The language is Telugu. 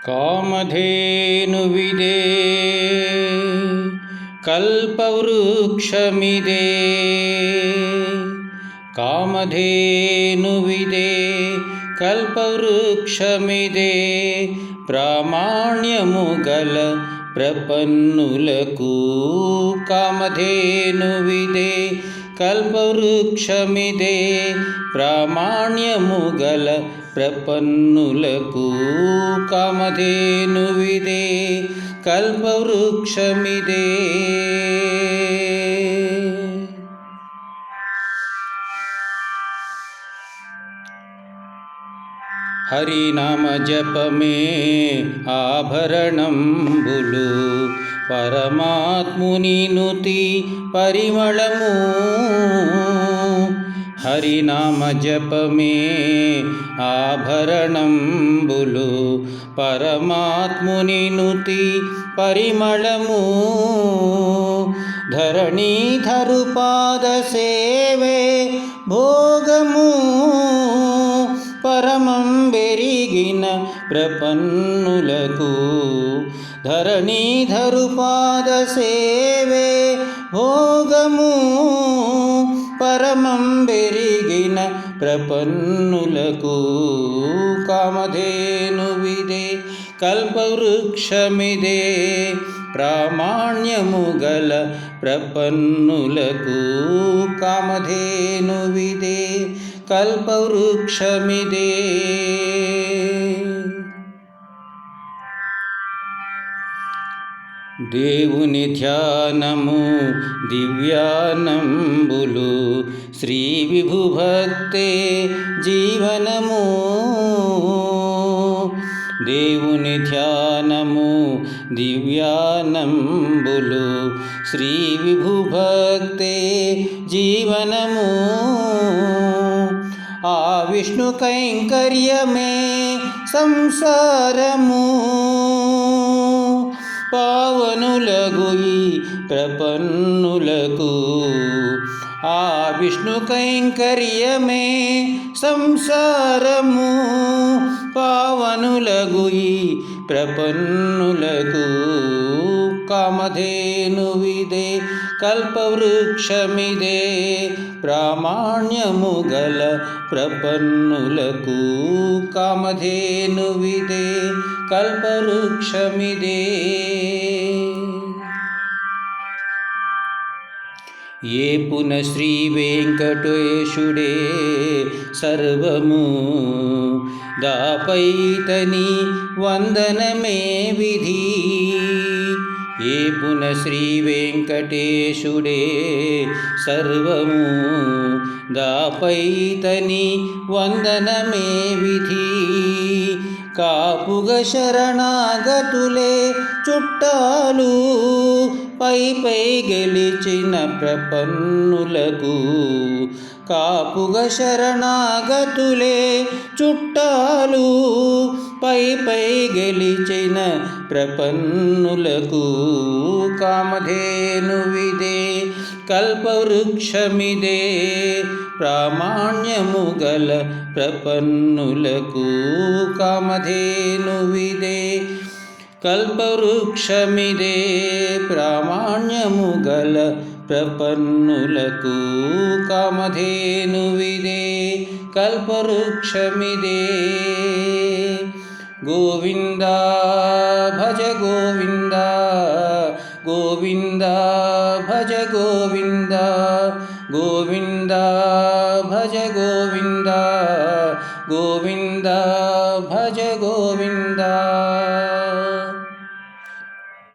ಕಾಮಧೇನುವಿದೆ ಕಲ್ಪವೃಕ್ಷಮಿದೆ, ಕಾಮಧೇನುವಿದೆ ಕಲ್ಪವೃಕ್ಷಮಿದೆ, ಪ್ರಾಮಾಣ್ಯముగల ಪ್ರಪನ್ನುలకు. కామధేనువిదే కల్పవృక్షమిదే, ప్రామాణ్యముగల ప్రపన్నులకు. కామధేనువిదే కల్పవృక్షమిదే. హరినామ జపమే ఆభరణంబులు, పరమాత్ముని నుతి పరిమళము. హరినామ జపమే ఆభరణంబులు, పరమాత్ముని నుతి పరిమళము. ధరణీధరు పాద సేవే భోగము, పరమం బెరిగిన ప్రపన్నులకు. ధరణీధరు పాద సేవే భోగము, పరమం బెరిగిన ప్రపన్నులకు. కామధేనువిదే కల్పవృక్షమిదే, ప్రామాణ్యముగల ప్రపన్నులకు. కామధేనువిదే కల్పవృక్షమిదే. దేవుని ధ్యానము దివ్యానంబులు, శ్రీ విభుభక్తే జీవనము. దేవుని ధ్యానము దివ్యానంబులు, శ్రీ విభుభక్తే జీవనము. ఆ విష్ణు కైంకర్యమే సంసారము, పావనులగు ఈ ప్రపన్నులకు. ఆ విష్ణు కైంకర్యమే సంసారము, పావనులగు ఈ ప్రపన్నులకు. కామధేనువిదే కల్పవృక్షమిదే, ప్రామాణ్యముగల ప్రపన్నులకు. కామధేనువిదే కల్పవృక్షమిదే. ఏపున శ్రీ వెంకటేశుడే సర్వము, దాపైతని వందనమే విధి. ఏపున శ్రీ వెంకటేశుడే సర్వము, దాపైతని వందనమే విధి. కాపుగ శరణాగతులే చుట్టాలు, పై పై గెలిచిన ప్రపన్నులకు. కాపుగ శరణాగతులే చుట్టాలు, పై పై గెలిచిన ప్రపన్నులకు. కామధేనువిదే కల్పవృక్షమిదే, ప్రామాణ్యముగల ప్రపన్నులకు. కామధేనువిదే కల్పవృక్షమిదే, ప్రామాణ్యముగల ప్రపన్నులకు. కామధేనువిదే కల్పవృక్షమిదే. గోవింద భజ గోవింద, గోవింద భజ గోవింద, గోవింద భజ గోవింద, గోవింద భజ గోవింద.